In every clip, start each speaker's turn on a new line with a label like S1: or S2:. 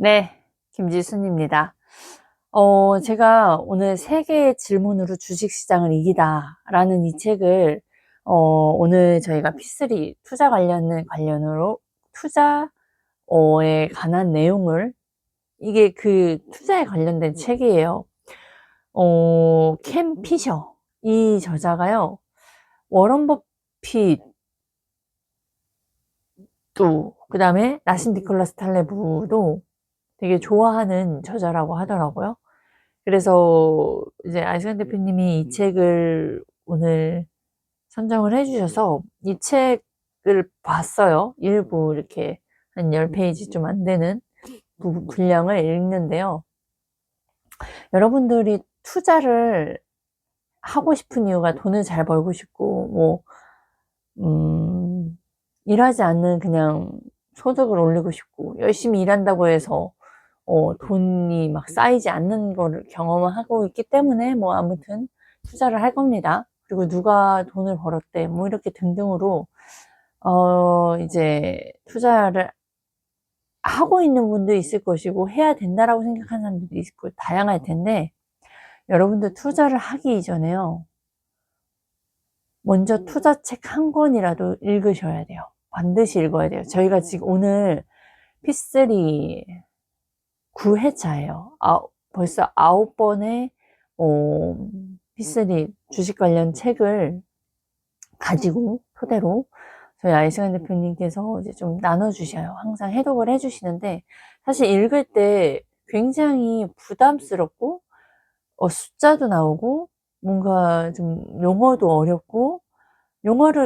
S1: 네, 김지순입니다. 제가 오늘 세계의 질문으로 주식시장을 이기다 라는 이 책을 오늘 저희가 P3 투자 관련으로 투자에 관한 내용을 이게 그 투자에 관련된 책이에요. 캠 피셔 이 저자가요. 워런 버핏 또 그다음에 나신 니콜라스 탈레브도 되게 좋아하는 저자라고 하더라고요. 그래서 이제 아이승환 대표님이 이 책을 오늘 선정을 해주셔서 이 책을 봤어요. 일부 이렇게 한 10페이지 좀 안 되는 분량을 읽는데요. 여러분들이 투자를 하고 싶은 이유가 돈을 잘 벌고 싶고, 일하지 않는 그냥 소득을 올리고 싶고, 열심히 일한다고 해서 돈이 막 쌓이지 않는 거를 경험하고 있기 때문에 아무튼 투자를 할 겁니다. 그리고 누가 돈을 벌었대 이렇게 등등으로 이제 투자를 하고 있는 분도 있을 것이고 해야 된다라고 생각하는 사람들도 있고 다양할 텐데, 여러분들 투자를 하기 이전에요, 먼저 투자책 한 권이라도 읽으셔야 돼요. 반드시 읽어야 돼요. 저희가 지금 오늘 P3 9회차예요. 벌써 9번의 P3 주식 관련 책을 가지고 토대로 저희 아이승환 대표님께서 이제 좀 나눠주셔요. 항상 해독을 해주시는데, 사실 읽을 때 굉장히 부담스럽고 숫자도 나오고 뭔가 좀 용어도 어렵고,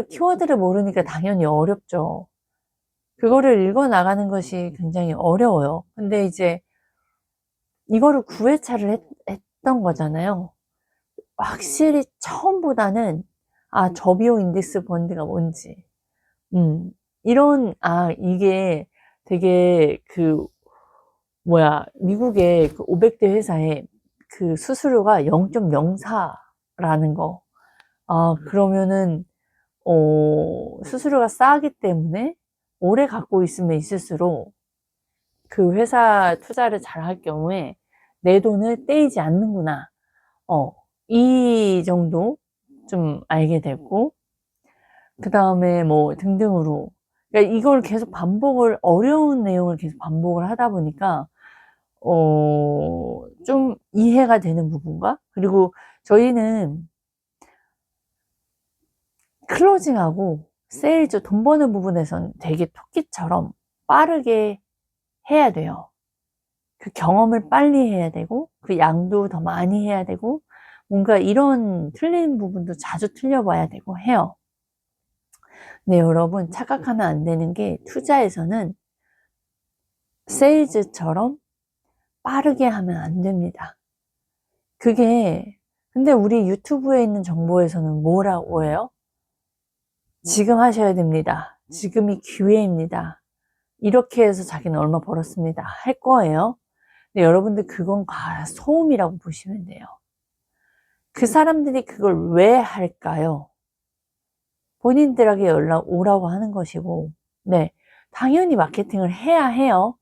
S1: 키워드를 모르니까 당연히 어렵죠. 그거를 읽어 나가는 것이 굉장히 어려워요. 근데 이제 이거를 9회차를 했던 거잖아요. 확실히 처음보다는 저비용 인덱스 펀드가 뭔지, 이게 되게 미국의 그 500대 회사에 그 수수료가 0.04라는 거. 그러면은 수수료가 싸기 때문에 오래 갖고 있으면 있을수록 그 회사 투자를 잘 할 경우에 내 돈을 떼이지 않는구나. 이 정도 좀 알게 됐고, 그 다음에 등등으로. 그러니까 이걸 계속 어려운 내용을 계속 반복을 하다 보니까, 좀 이해가 되는 부분과, 그리고 저희는 클로징하고 세일즈 돈 버는 부분에선 되게 토끼처럼 빠르게 해야 돼요. 그 경험을 빨리 해야 되고, 그 양도 더 많이 해야 되고, 뭔가 이런 틀린 부분도 자주 틀려봐야 되고 해요. 네, 여러분 착각하면 안 되는 게, 투자에서는 세일즈처럼 빠르게 하면 안 됩니다. 근데 우리 유튜브에 있는 정보에서는 뭐라고 해요? 지금 하셔야 됩니다. 지금이 기회입니다. 이렇게 해서 자기는 얼마 벌었습니다. 할 거예요. 근데 여러분들 그건 소음이라고 보시면 돼요. 그 사람들이 그걸 왜 할까요? 본인들에게 연락 오라고 하는 것이고, 네, 당연히 마케팅을 해야 해요.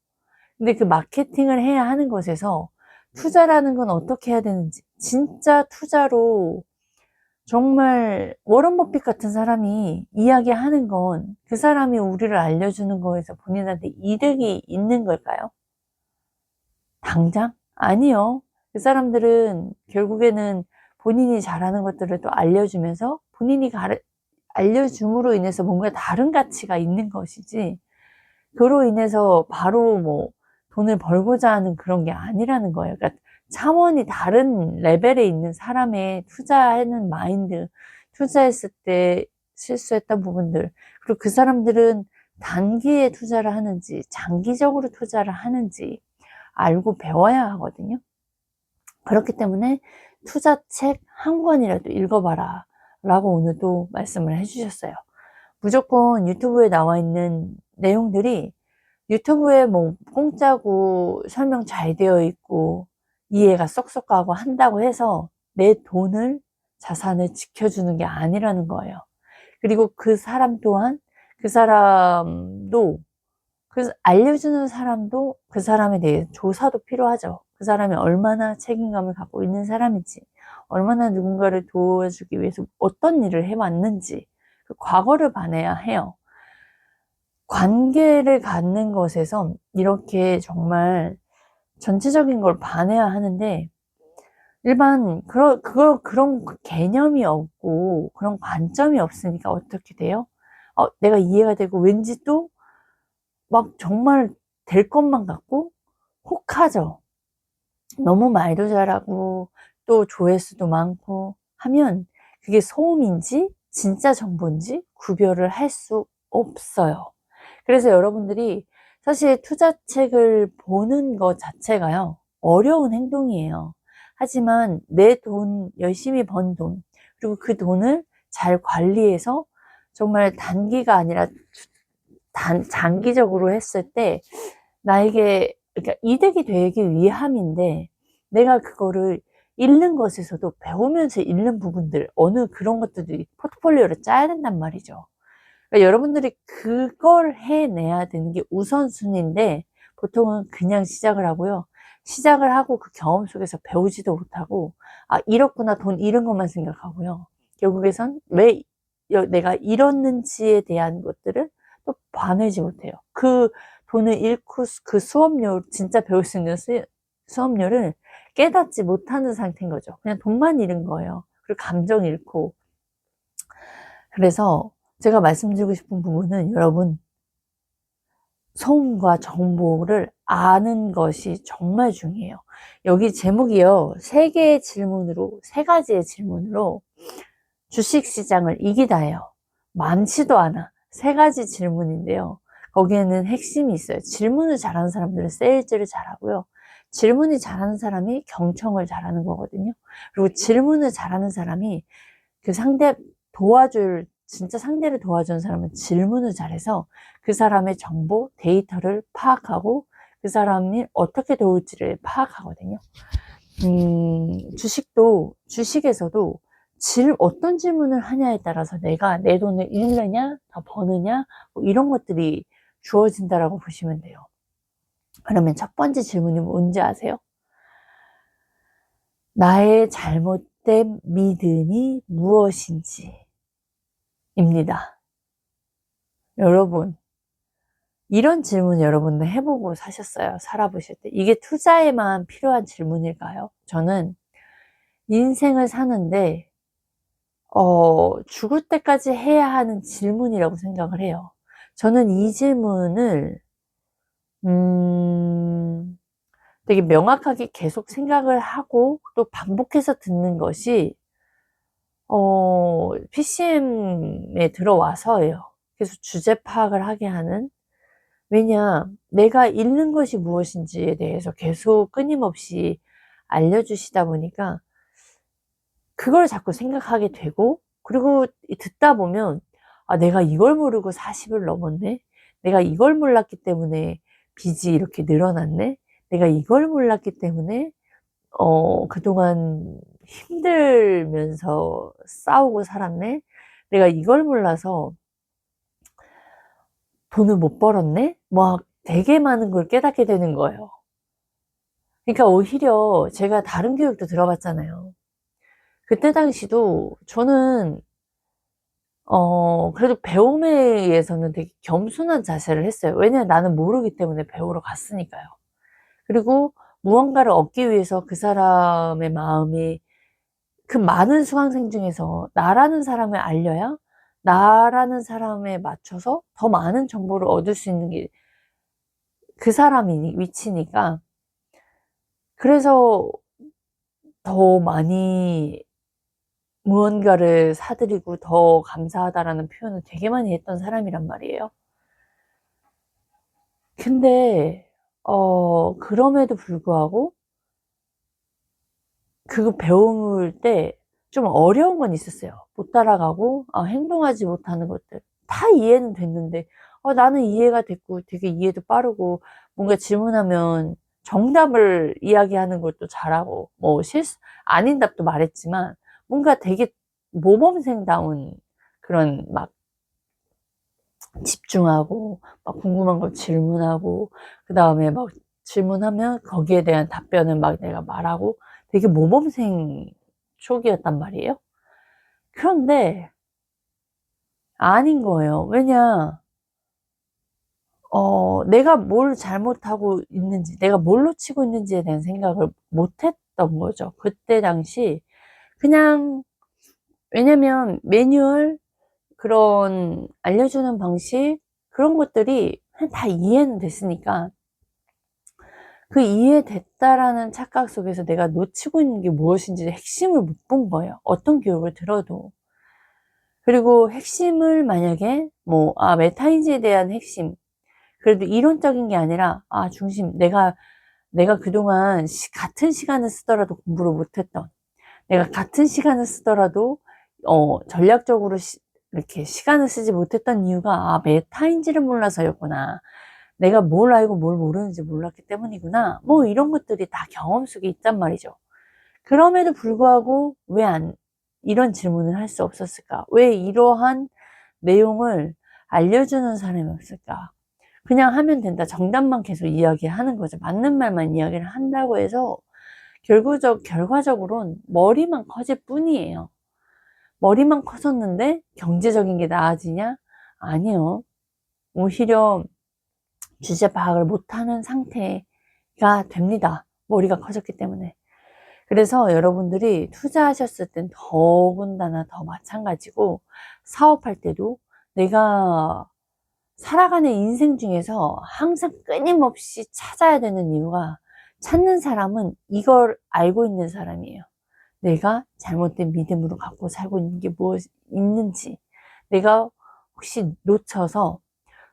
S1: 근데 그 마케팅을 해야 하는 것에서 투자라는 건 어떻게 해야 되는지, 진짜 투자로 정말 워런 버핏 같은 사람이 이야기하는 건 그 사람이 우리를 알려주는 거에서 본인한테 이득이 있는 걸까요? 당장? 아니요. 그 사람들은 결국에는 본인이 잘하는 것들을 또 알려주면서 본인이 알려줌으로 인해서 뭔가 다른 가치가 있는 것이지, 그로 인해서 바로 돈을 벌고자 하는 그런 게 아니라는 거예요. 그러니까 차원이 다른 레벨에 있는 사람의 투자하는 마인드, 투자했을 때 실수했던 부분들, 그리고 그 사람들은 단기에 투자를 하는지 장기적으로 투자를 하는지 알고 배워야 하거든요. 그렇기 때문에 투자책 한 권이라도 읽어봐라 라고 오늘도 말씀을 해주셨어요. 무조건 유튜브에 나와 있는 내용들이 유튜브에 공짜고 설명 잘 되어 있고 이해가 쏙쏙 가고 한다고 해서 내 돈을, 자산을 지켜주는 게 아니라는 거예요. 그리고 그 사람도 그래서 알려주는 사람도 그 사람에 대해 조사도 필요하죠. 그 사람이 얼마나 책임감을 갖고 있는 사람인지, 얼마나 누군가를 도와주기 위해서 어떤 일을 해왔는지, 그 과거를 봐내야 해요. 관계를 갖는 것에서 이렇게 정말 전체적인 걸 봐내야 하는데, 일반 그런 개념이 없고 그런 관점이 없으니까 어떻게 돼요? 내가 이해가 되고 왠지 또 막 정말 될 것만 같고 혹하죠. 너무 말도 잘하고 또 조회수도 많고 하면 그게 소음인지 진짜 정보인지 구별을 할 수 없어요. 그래서 여러분들이 사실 투자책을 보는 것 자체가요, 어려운 행동이에요. 하지만 내 돈, 열심히 번 돈, 그리고 그 돈을 잘 관리해서 정말 단기가 아니라 장기적으로 했을 때 나에게, 그러니까 이득이 되기 위함인데, 내가 그거를 잃는 것에서도 배우면서 잃는 부분들, 어느 그런 것들이 포트폴리오를 짜야 된단 말이죠. 그러니까 여러분들이 그걸 해내야 되는 게 우선순위인데, 보통은 그냥 시작을 하고요. 시작을 하고 그 경험 속에서 배우지도 못하고, 잃었구나, 돈 잃은 것만 생각하고요. 결국에선 왜 내가 잃었는지에 대한 것들을 또 봐내지 못해요. 그 돈을 잃고 그 수업료, 진짜 배울 수 있는 수업료를 깨닫지 못하는 상태인 거죠. 그냥 돈만 잃은 거예요. 그리고 감정 잃고. 그래서 제가 말씀드리고 싶은 부분은, 여러분, 소음과 정보를 아는 것이 정말 중요해요. 여기 제목이요, 세 가지의 질문으로 주식시장을 이기다예요. 많지도 않아. 세 가지 질문인데요. 거기에는 핵심이 있어요. 질문을 잘하는 사람들은 세일즈를 잘하고요. 질문이 잘하는 사람이 경청을 잘하는 거거든요. 그리고 질문을 잘하는 사람이 그 진짜 상대를 도와주는 사람은 질문을 잘해서 그 사람의 정보, 데이터를 파악하고 그 사람이 어떻게 도울지를 파악하거든요. 주식에서도 어떤 질문을 하냐에 따라서 내가 내 돈을 잃느냐, 더 버느냐, 뭐 이런 것들이 주어진다라고 보시면 돼요. 그러면 첫 번째 질문이 뭔지 아세요? 나의 잘못된 믿음이 무엇인지 입니다. 여러분, 이런 질문 여러분들 해보고 사셨어요? 살아보실 때. 이게 투자에만 필요한 질문일까요? 저는 인생을 사는데 죽을 때까지 해야 하는 질문이라고 생각을 해요. 저는 이 질문을 되게 명확하게 계속 생각을 하고 또 반복해서 듣는 것이 PCM에 들어와서예요. 계속 주제 파악을 하게 하는. 왜냐, 내가 읽는 것이 무엇인지에 대해서 계속 끊임없이 알려주시다 보니까 그걸 자꾸 생각하게 되고, 그리고 듣다 보면 내가 이걸 모르고 40을 넘었네, 내가 이걸 몰랐기 때문에 빚이 이렇게 늘어났네, 내가 이걸 몰랐기 때문에 그동안 힘들면서 싸우고 살았네, 내가 이걸 몰라서 돈을 못 벌었네, 막 되게 많은 걸 깨닫게 되는 거예요. 그러니까 오히려 제가 다른 교육도 들어봤잖아요. 그때 당시도 저는 그래도 배움에 의해서는 되게 겸손한 자세를 했어요. 왜냐면 나는 모르기 때문에 배우러 갔으니까요. 그리고 무언가를 얻기 위해서 그 사람의 마음이, 그 많은 수강생 중에서 나라는 사람을 알려야 나라는 사람에 맞춰서 더 많은 정보를 얻을 수 있는 게 그 사람이 위치니까, 그래서 더 많이 무언가를 사드리고 더 감사하다라는 표현을 되게 많이 했던 사람이란 말이에요. 근데 그럼에도 불구하고 그거 배울 때 좀 어려운 건 있었어요. 못 따라가고 행동하지 못하는 것들 다 이해는 됐는데, 나는 이해가 됐고 되게 이해도 빠르고, 뭔가 질문하면 정답을 이야기하는 것도 잘하고, 뭐 아닌 답도 말했지만 뭔가 되게 모범생다운 그런 막 집중하고 막 궁금한 걸 질문하고 그 다음에 막 질문하면 거기에 대한 답변을 막 내가 말하고 되게 모범생 촉이었단 말이에요. 그런데 아닌 거예요. 왜냐 내가 뭘 잘못하고 있는지 내가 뭘 놓치고 있는지에 대한 생각을 못 했던 거죠. 그때 당시 그냥 왜냐면 매뉴얼 그런 알려주는 방식 그런 것들이 그냥 다 이해는 됐으니까 그 이해됐다라는 착각 속에서 내가 놓치고 있는 게 무엇인지 핵심을 못 본 거예요. 어떤 교육을 들어도. 그리고 핵심을 만약에 메타인지에 대한 핵심 그래도 이론적인 게 아니라 중심 내가 그동안 같은 시간을 쓰더라도 공부를 못했던 내가 같은 시간을 쓰더라도 전략적으로 이렇게 시간을 쓰지 못했던 이유가 메타인지를 몰라서였구나. 내가 뭘 알고 뭘 모르는지 몰랐기 때문이구나. 이런 것들이 다 경험 속에 있단 말이죠. 그럼에도 불구하고 이런 질문을 할 수 없었을까? 왜 이러한 내용을 알려주는 사람이 없을까? 그냥 하면 된다. 정답만 계속 이야기하는 거죠. 맞는 말만 이야기를 한다고 해서 결과적으로는 머리만 커질 뿐이에요. 머리만 커졌는데 경제적인 게 나아지냐? 아니요. 오히려 주제 파악을 못하는 상태가 됩니다. 머리가 커졌기 때문에. 그래서 여러분들이 투자하셨을 땐 더군다나 더 마찬가지고 사업할 때도 내가 살아가는 인생 중에서 항상 끊임없이 찾아야 되는 이유가 찾는 사람은 이걸 알고 있는 사람이에요. 내가 잘못된 믿음으로 갖고 살고 있는 게 무엇 있는지 내가 혹시 놓쳐서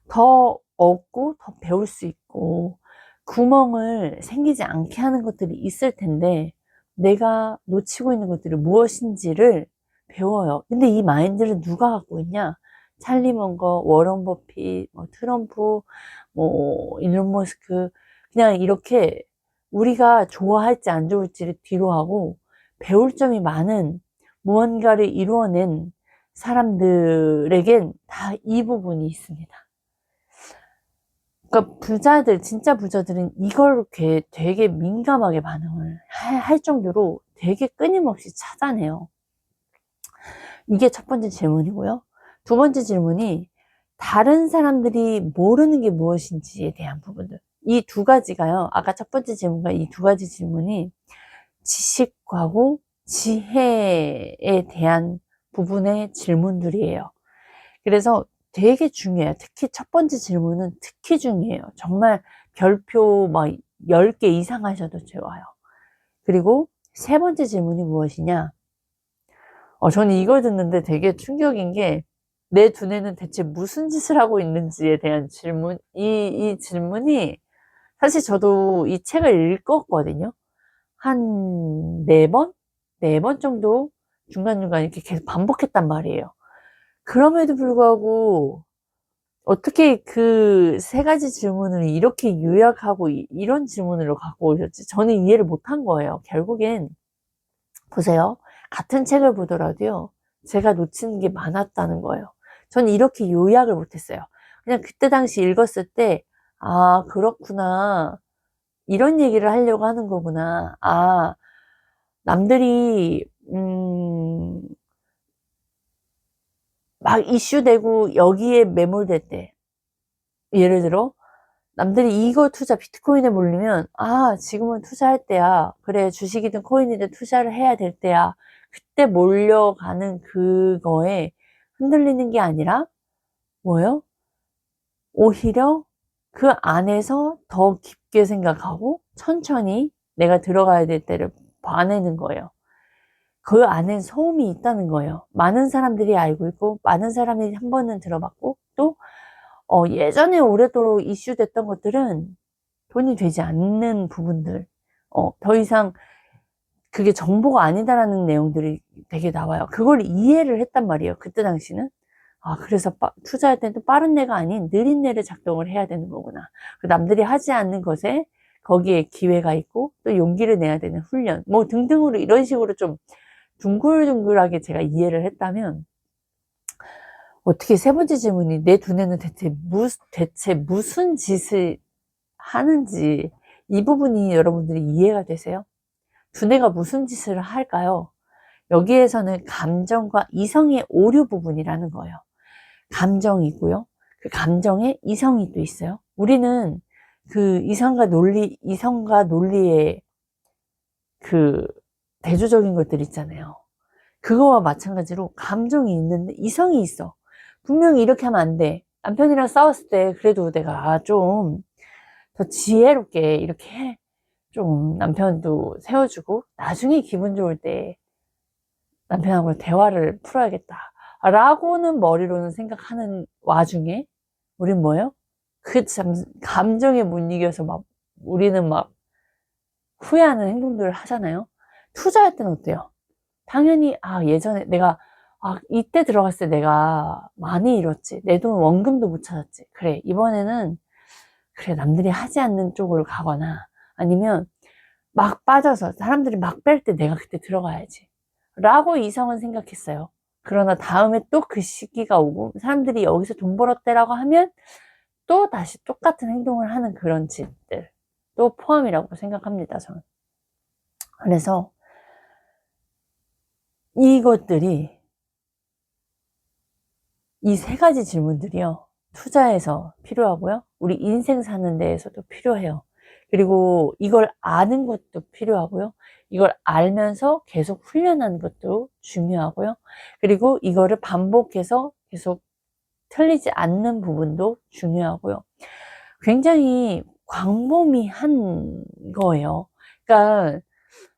S1: 더 얻고 더 배울 수 있고 구멍을 생기지 않게 하는 것들이 있을 텐데 내가 놓치고 있는 것들이 무엇인지를 배워요. 근데 이 마인드를 누가 갖고 있냐? 찰리 먼거, 워런 버핏, 트럼프, 일론 머스크 그냥 이렇게 우리가 좋아할지 안 좋을지를 뒤로 하고 배울 점이 많은 무언가를 이루어낸 사람들에겐 다 이 부분이 있습니다. 그러니까 진짜 부자들은 이걸 되게 민감하게 반응을 할 정도로 되게 끊임없이 찾아내요. 이게 첫 번째 질문이고요. 두 번째 질문이 다른 사람들이 모르는 게 무엇인지에 대한 부분들. 이 두 가지가요. 아까 첫 번째 질문과 이 두 가지 질문이 지식과고 지혜에 대한 부분의 질문들이에요. 그래서 되게 중요해요. 특히 첫 번째 질문은 특히 중요해요. 정말 별표 10개 이상 하셔도 좋아요. 그리고 세 번째 질문이 무엇이냐? 저는 이걸 듣는데 되게 충격인 게 내 두뇌는 대체 무슨 짓을 하고 있는지에 대한 질문, 이 질문이 사실 저도 이 책을 읽었거든요. 한 네 번 정도 중간중간 이렇게 계속 반복했단 말이에요. 그럼에도 불구하고 어떻게 그 세 가지 질문을 이렇게 요약하고 이런 질문으로 갖고 오셨지? 저는 이해를 못한 거예요. 결국엔 보세요. 같은 책을 보더라도요. 제가 놓치는 게 많았다는 거예요. 저는 이렇게 요약을 못했어요. 그냥 그때 당시 읽었을 때 그렇구나. 이런 얘기를 하려고 하는 거구나. 남들이 막 이슈되고 여기에 매몰될 때 예를 들어 남들이 이거 비트코인에 몰리면 지금은 투자할 때야. 그래 주식이든 코인이든 투자를 해야 될 때야. 그때 몰려가는 그거에 흔들리는 게 아니라 뭐예요? 오히려 그 안에서 더 깊게 생각하고 천천히 내가 들어가야 될 때를 봐내는 거예요. 그 안에 소음이 있다는 거예요. 많은 사람들이 알고 있고 많은 사람이 한 번은 들어봤고 또 예전에 오래도록 이슈됐던 것들은 돈이 되지 않는 부분들 더 이상 그게 정보가 아니다라는 내용들이 되게 나와요. 그걸 이해를 했단 말이에요. 그때 당시는. 그래서 투자할 때는 빠른 뇌가 아닌 느린 뇌를 작동을 해야 되는 거구나. 남들이 하지 않는 것에 거기에 기회가 있고 또 용기를 내야 되는 훈련 등등으로 이런 식으로 좀 둥글둥글하게 제가 이해를 했다면 어떻게 세 번째 질문이 내 두뇌는 대체 무슨 짓을 하는지, 이 부분이 여러분들이 이해가 되세요? 두뇌가 무슨 짓을 할까요? 여기에서는 감정과 이성의 오류 부분이라는 거예요. 감정이고요. 그 감정에 이성이 또 있어요. 우리는 그 이성과 논리의 그 대조적인 것들 있잖아요. 그거와 마찬가지로 감정이 있는데 이성이 있어. 분명히 이렇게 하면 안 돼. 남편이랑 싸웠을 때 그래도 내가 좀 더 지혜롭게 이렇게 해. 좀 남편도 세워주고 나중에 기분 좋을 때 남편하고 대화를 풀어야겠다 라고는 머리로는 생각하는 와중에 우린 뭐예요? 그 참 감정에 못 이겨서 막 우리는 막 후회하는 행동들을 하잖아요. 투자할 때는 어때요? 당연히 예전에 내가 이때 들어갔을 때 내가 많이 잃었지. 내 돈 원금도 못 찾았지. 그래, 이번에는 그래, 남들이 하지 않는 쪽으로 가거나 아니면 막 빠져서 사람들이 막 뺄 때 내가 그때 들어가야지 라고 이성은 생각했어요. 그러나 다음에 또 그 시기가 오고 사람들이 여기서 돈 벌었대라고 하면 또 다시 똑같은 행동을 하는 그런 짓들 또 포함이라고 생각합니다, 저는. 그래서 이것들이 이 세 가지 질문들이요, 투자에서 필요하고요, 우리 인생 사는 데에서도 필요해요. 그리고 이걸 아는 것도 필요하고요, 이걸 알면서 계속 훈련하는 것도 중요하고요, 그리고 이거를 반복해서 계속 틀리지 않는 부분도 중요하고요. 굉장히 광범위한 거예요. 그러니까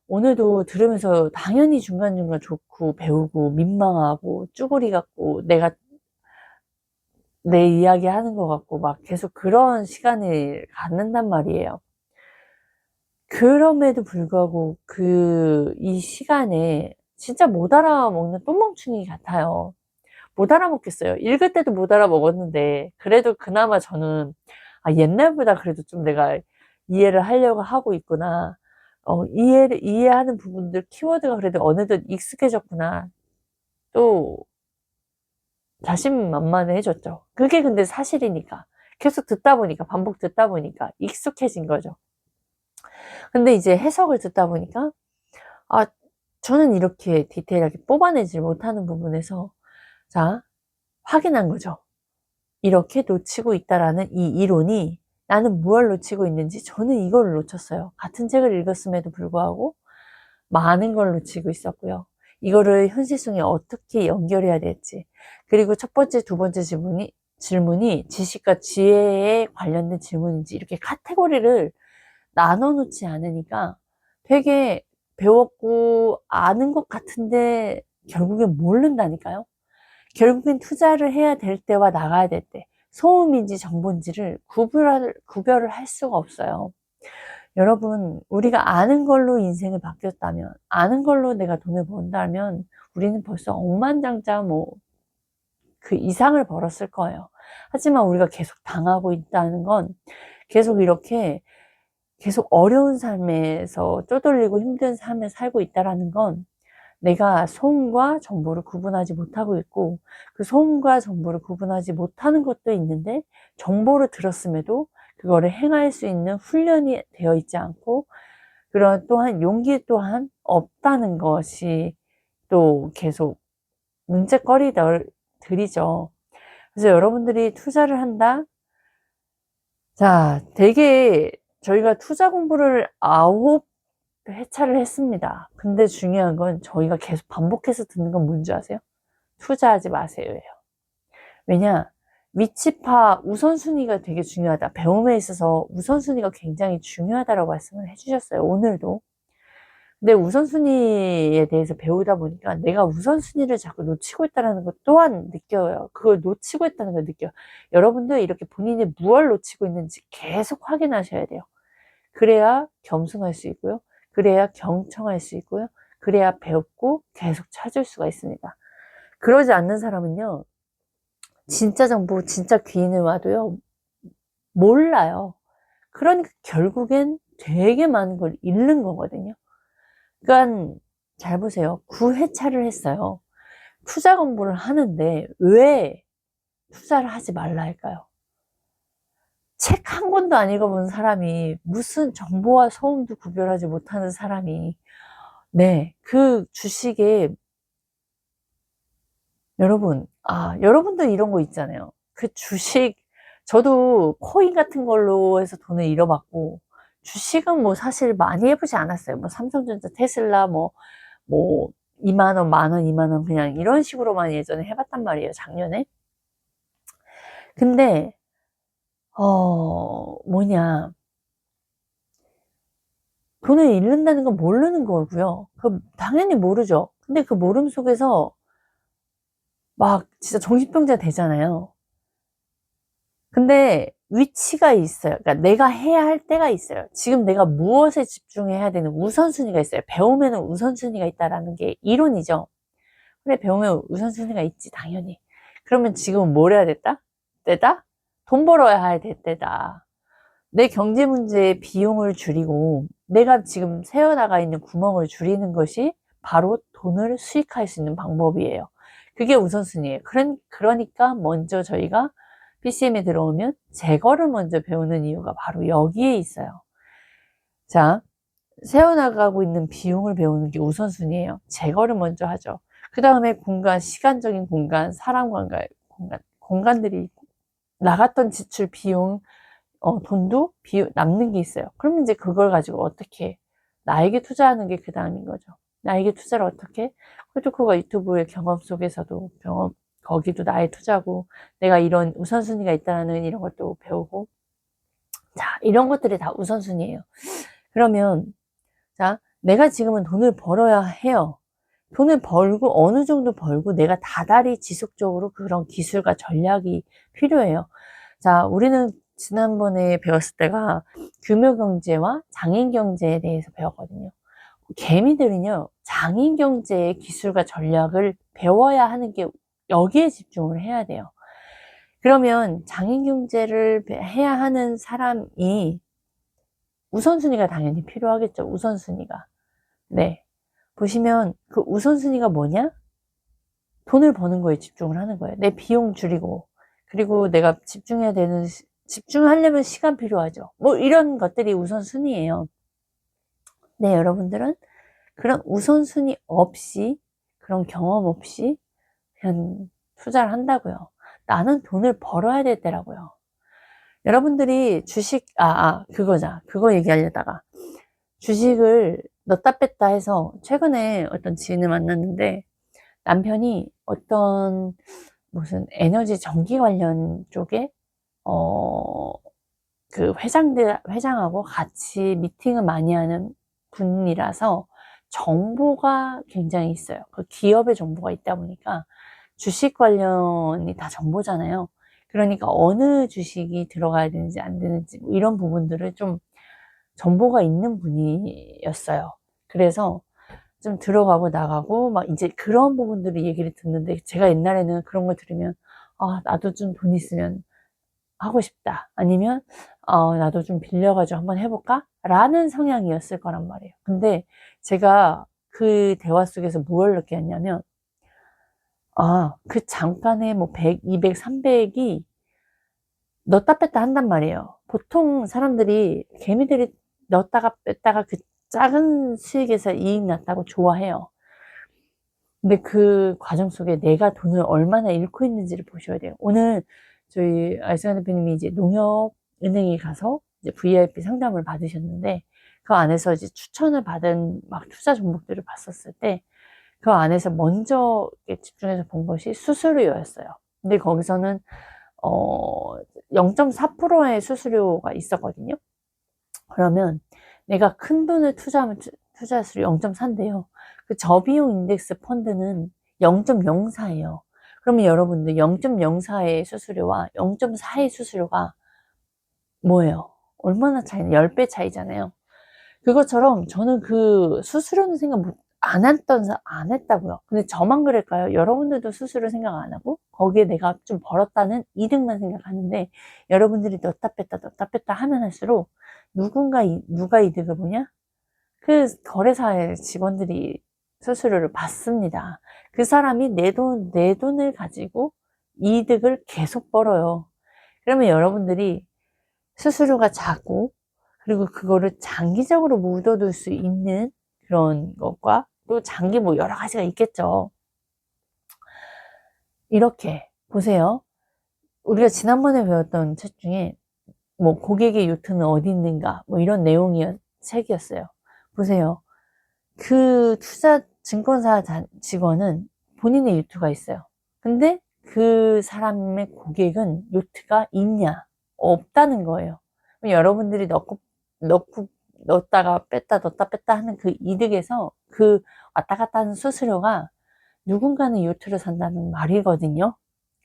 S1: 오늘도 들으면서 당연히 중간중간 좋고 배우고 민망하고 쭈구리 같고 내가 내 이야기 하는 것 같고 막 계속 그런 시간을 갖는단 말이에요. 그럼에도 불구하고 이 시간에 진짜 못 알아먹는 똥멍충이 같아요. 못 알아먹겠어요. 읽을 때도 못 알아먹었는데 그래도 그나마 저는 옛날보다 그래도 좀 내가 이해를 하려고 하고 있구나. 이해하는 부분들 키워드가 그래도 어느덧 익숙해졌구나. 또 자신만만해졌죠. 그게 근데 사실이니까. 계속 듣다 보니까, 반복 듣다 보니까 익숙해진 거죠. 근데 이제 해석을 듣다 보니까, 아, 저는 이렇게 디테일하게 뽑아내질 못하는 부분에서, 자, 확인한 거죠. 이렇게 놓치고 있다라는 이 이론이 나는 무엇을 놓치고 있는지 저는 이걸 놓쳤어요. 같은 책을 읽었음에도 불구하고 많은 걸 놓치고 있었고요. 이거를 현실 속에 어떻게 연결해야 될지. 그리고 첫 번째, 두 번째 질문이 지식과 지혜에 관련된 질문인지 이렇게 카테고리를 나눠 놓지 않으니까 되게 배웠고 아는 것 같은데 결국엔 모른다니까요. 결국엔 투자를 해야 될 때와 나가야 될 때, 소음인지 정보인지를 구별을 할 수가 없어요. 여러분, 우리가 아는 걸로 인생을 바뀌었다면, 아는 걸로 내가 돈을 번다면, 우리는 벌써 억만장자 그 이상을 벌었을 거예요. 하지만 우리가 계속 당하고 있다는 건, 계속 이렇게, 계속 어려운 삶에서 쪼들리고 힘든 삶을 살고 있다는 건, 내가 소음과 정보를 구분하지 못하고 있고, 그 소음과 정보를 구분하지 못하는 것도 있는데, 정보를 들었음에도 그거를 행할 수 있는 훈련이 되어 있지 않고, 그런 또한 용기 또한 없다는 것이 또 계속 문제거리들이죠. 그래서 여러분들이 투자를 한다? 자, 되게 저희가 투자 공부를 9회차를 했습니다. 근데 중요한 건 저희가 계속 반복해서 듣는 건 뭔지 아세요? 투자하지 마세요예요. 왜냐? 위치파 우선순위가 되게 중요하다. 배움에 있어서 우선순위가 굉장히 중요하다라고 말씀을 해주셨어요. 오늘도. 근데 우선순위에 대해서 배우다 보니까 내가 우선순위를 자꾸 놓치고 있다는 것 또한 느껴요. 그걸 놓치고 있다는 걸 느껴요. 여러분도 이렇게 본인이 무엇을 놓치고 있는지 계속 확인하셔야 돼요. 그래야 겸손할 수 있고요. 그래야 경청할 수 있고요. 그래야 배웠고 계속 찾을 수가 있습니다. 그러지 않는 사람은요, 진짜 정보, 진짜 귀인을 와도요, 몰라요. 그러니까 결국엔 되게 많은 걸 잃는 거거든요. 그러니까 잘 보세요. 9회차를 했어요. 투자 공부를 하는데 왜 투자를 하지 말라 할까요? 책 한 권도 안 읽어본 사람이, 무슨 정보와 소음도 구별하지 못하는 사람이, 네, 그 주식에, 여러분, 여러분도 이런 거 있잖아요. 그 주식, 저도 코인 같은 걸로 해서 돈을 잃어봤고, 주식은 뭐 사실 많이 해보지 않았어요. 뭐 삼성전자, 테슬라, 뭐 2만 원, 만 원, 2만 원 그냥 이런 식으로만 예전에 해봤단 말이에요. 작년에. 근데 뭐냐, 돈을 잃는다는 건 모르는 거고요. 그 당연히 모르죠. 근데 그 모름 속에서 막 진짜 정신병자 되잖아요. 근데 위치가 있어요. 그러니까 내가 해야 할 때가 있어요. 지금 내가 무엇에 집중해야 되는 우선순위가 있어요. 배우면 우선순위가 있다라는 게 이론이죠. 그래, 배우면 우선순위가 있지, 당연히. 그러면 지금 뭘 해야 됐다? 때다? 돈 벌어야 할 때다. 내 경제 문제의 비용을 줄이고 내가 지금 새어나가 있는 구멍을 줄이는 것이 바로 돈을 수익할 수 있는 방법이에요. 그게 우선순위예요. 그러니까 먼저 저희가 PCM에 들어오면 제거를 먼저 배우는 이유가 바로 여기에 있어요. 자, 새어나가고 있는 비용을 배우는 게 우선순위예요. 제거를 먼저 하죠. 그 다음에 공간, 시간적인 공간, 사람과의 공간들이 있고, 나갔던 지출 비용, 돈도 남는 게 있어요. 그러면 이제 그걸 가지고 어떻게, 나에게 투자하는 게 그 다음인 거죠. 나에게 투자를 어떻게, 콜토코가 유튜브의 경험 속에서도 거기도 나의 투자고, 내가 이런 우선순위가 있다는 이런 것도 배우고, 자, 이런 것들이 다 우선순위예요. 그러면, 자, 내가 지금은 돈을 벌어야 해요. 돈을 벌고, 어느 정도 벌고, 내가 다달이 지속적으로 그런 기술과 전략이 필요해요. 자, 우리는 지난번에 배웠을 때가 규모경제와 장인경제에 대해서 배웠거든요. 개미들은요, 장인경제의 기술과 전략을 배워야 하는 게 여기에 집중을 해야 돼요. 그러면 장인경제를 해야 하는 사람이 우선순위가 당연히 필요하겠죠. 우선순위가. 네. 보시면 그 우선순위가 뭐냐? 돈을 버는 거에 집중을 하는 거예요. 내 비용 줄이고, 그리고 내가 집중하려면 시간 필요하죠. 뭐 이런 것들이 우선순위예요. 네, 여러분들은 그런 우선순위 없이, 그런 경험 없이 그냥 투자를 한다고요. 나는 돈을 벌어야 될 때라고요. 여러분들이 주식, 그거자. 그거 얘기하려다가. 주식을 넣다 뺐다 해서 최근에 어떤 지인을 만났는데 남편이 어떤 무슨 에너지 전기 관련 쪽에 그 회장하고 같이 미팅을 많이 하는 분이라서 정보가 굉장히 있어요. 그 기업의 정보가 있다 보니까 주식 관련이 다 정보잖아요. 그러니까 어느 주식이 들어가야 되는지 안 되는지 뭐 이런 부분들을 좀 정보가 있는 분이었어요. 그래서 좀 들어가고 나가고 막 이제 그런 부분들을 얘기를 듣는데 제가 옛날에는 그런 걸 들으면 나도 좀 돈 있으면 하고 싶다. 아니면 나도 좀 빌려가지고 한번 해볼까? 라는 성향이었을 거란 말이에요. 근데 제가 그 대화 속에서 뭘 느꼈냐면 그 잠깐에 뭐 100, 200, 300이 넣었다 뺐다 한단 말이에요. 보통 사람들이 개미들이 넣었다가 뺐다가 그 작은 수익에서 이익 났다고 좋아해요. 근데 그 과정 속에 내가 돈을 얼마나 잃고 있는지를 보셔야 돼요. 오늘 저희 알ександр 대표님이 이제 농협은행에 가서 이제 VIP 상담을 받으셨는데 그 안에서 이제 추천을 받은 막 투자 종목들을 봤었을 때 그 안에서 먼저 집중해서 본 것이 수수료였어요. 근데 거기서는 0.4%의 수수료가 있었거든요. 그러면 내가 큰 돈을 투자하면 투자수료 0.4인데요. 그 저비용 인덱스 펀드는 0.04예요. 그러면 여러분들 0.04의 수수료와 0.4의 수수료가 뭐예요? 얼마나 차이나? 10배 차이잖아요. 그것처럼 저는 그 수수료는 생각 안 했다고요. 근데 저만 그럴까요? 여러분들도 수수료 생각 안 하고 거기에 내가 좀 벌었다는 이득만 생각하는데 여러분들이 넣었다 뺐다 하면 할수록 누가 이득을 보냐? 그 거래사의 직원들이 수수료를 받습니다. 그 사람이 내 돈을 가지고 이득을 계속 벌어요. 그러면 여러분들이 수수료가 작고 그리고 그거를 장기적으로 묻어둘 수 있는 그런 것과 또 장기 뭐 여러 가지가 있겠죠. 이렇게 보세요. 우리가 지난번에 배웠던 책 중에 뭐 고객의 요트는 어디 있는가 뭐 이런 내용의 책이었어요. 보세요. 그 증권사 직원은 본인의 요트가 있어요. 근데 그 사람의 고객은 요트가 있냐? 없다는 거예요. 여러분들이 넣었다가 뺐다 넣었다 뺐다 하는 그 이득에서 그 왔다 갔다 하는 수수료가 누군가는 요트를 산다는 말이거든요.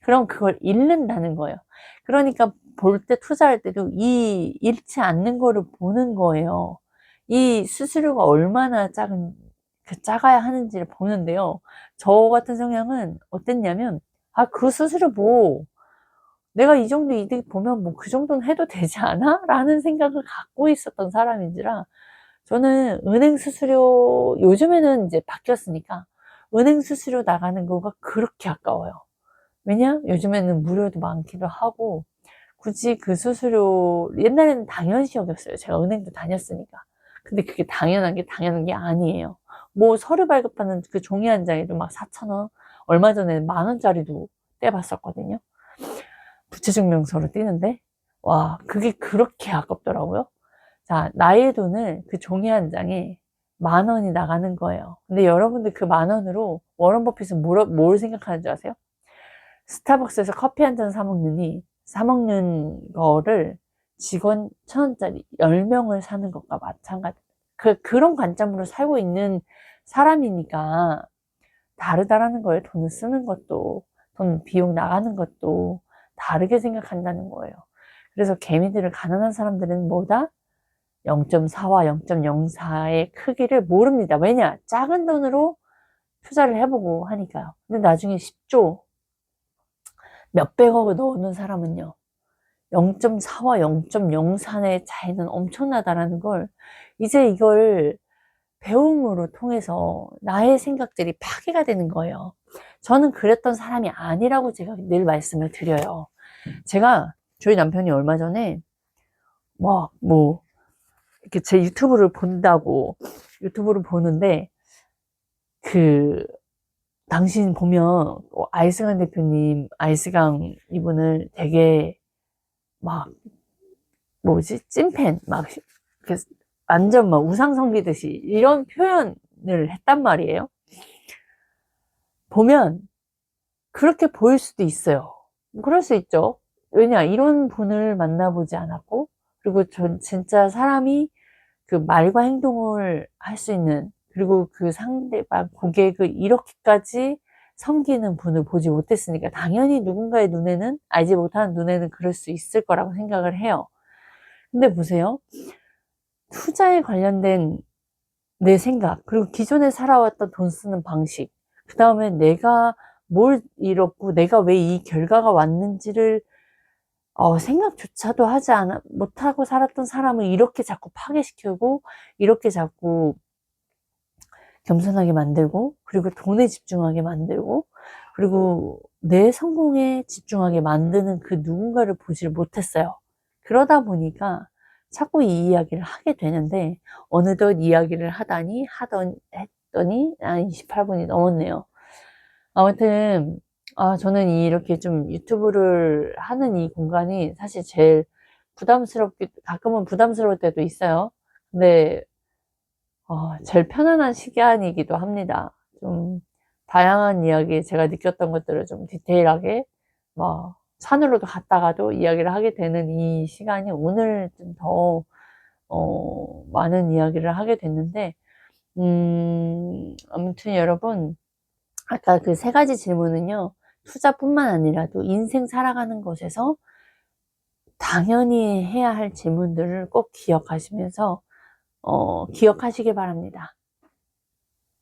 S1: 그럼 그걸 잃는다는 거예요. 그러니까 볼 때 투자할 때도 이 잃지 않는 거를 보는 거예요. 이 수수료가 얼마나 작아야 하는지를 보는데요. 저 같은 성향은 어땠냐면, 그 수수료 뭐, 내가 이 정도 이득 보면 뭐 그 정도는 해도 되지 않아? 라는 생각을 갖고 있었던 사람인지라, 저는 은행 수수료, 요즘에는 이제 바뀌었으니까, 은행 수수료 나가는 거가 그렇게 아까워요. 왜냐? 요즘에는 무료도 많기도 하고, 굳이 그 수수료, 옛날에는 당연시 여겼어요. 제가 은행도 다녔으니까. 근데 그게 당연한 게 아니에요. 뭐 서류 발급하는 그 종이 한 장에도 막 4,000원, 얼마 전에 10,000원짜리도 떼봤었거든요. 부채증명서로 떼는데, 와, 그게 그렇게 아깝더라고요. 자, 나의 돈을 그 종이 한 장에 10,000원이 나가는 거예요. 근데 여러분들 그 10,000원으로 워런 버핏은 뭘 생각하는 줄 아세요? 스타벅스에서 커피 한 잔 사먹는 거를 직원 1,000원짜리 10명을 사는 것과 마찬가지. 그런 관점으로 살고 있는 사람이니까 다르다라는 거예요. 돈을 쓰는 것도, 돈 비용 나가는 것도 다르게 생각한다는 거예요. 그래서 개미들을 가난한 사람들은 뭐다? 0.4와 0.04의 크기를 모릅니다. 왜냐? 작은 돈으로 투자를 해보고 하니까요. 근데 나중에 10조, 몇백억을 넣어놓은 사람은요, 0.4와 0.04의 차이는 엄청나다라는 걸, 이제 이걸 배움으로 통해서 나의 생각들이 파괴가 되는 거예요. 저는 그랬던 사람이 아니라고 제가 늘 말씀을 드려요. 저희 남편이 얼마 전에, 이렇게 제 유튜브를 보는데, 당신 보면, 아이스강 대표님, 아이스강 이분을 되게, 막, 찐팬, 완전 우상 섬기듯이, 이런 표현을 했단 말이에요. 보면, 그렇게 보일 수도 있어요. 그럴 수 있죠. 왜냐, 이런 분을 만나보지 않았고, 그리고 전 진짜 사람이 그 말과 행동을 할 수 있는, 그리고 그 상대방 고객을 이렇게까지 섬기는 분을 보지 못했으니까 당연히 누군가의 눈에는, 알지 못하는 눈에는 그럴 수 있을 거라고 생각을 해요. 근데 보세요. 투자에 관련된 내 생각, 그리고 기존에 살아왔던 돈 쓰는 방식, 그 다음에 내가 뭘 잃었고 내가 왜 이 결과가 왔는지를 생각조차도 못하고 살았던 사람을 이렇게 자꾸 파괴시키고, 이렇게 자꾸 겸손하게 만들고, 그리고 돈에 집중하게 만들고, 그리고 내 성공에 집중하게 만드는 그 누군가를 보지를 못했어요. 그러다 보니까 자꾸 이 이야기를 하게 되는데, 어느덧 이야기를 했더니 28분이 넘었네요. 아무튼 저는 이렇게 좀 유튜브를 하는 이 공간이 사실 제일 가끔은 부담스러울 때도 있어요. 근데 제일 편안한 시간이기도 합니다. 좀 다양한 이야기, 제가 느꼈던 것들을 좀 디테일하게 산으로도 갔다가도 이야기를 하게 되는 이 시간이, 오늘 좀 더 많은 이야기를 하게 됐는데, 아무튼 여러분, 아까 그 3가지 질문은요, 투자뿐만 아니라도 인생 살아가는 것에서 당연히 해야 할 질문들을 꼭 기억하시기 바랍니다.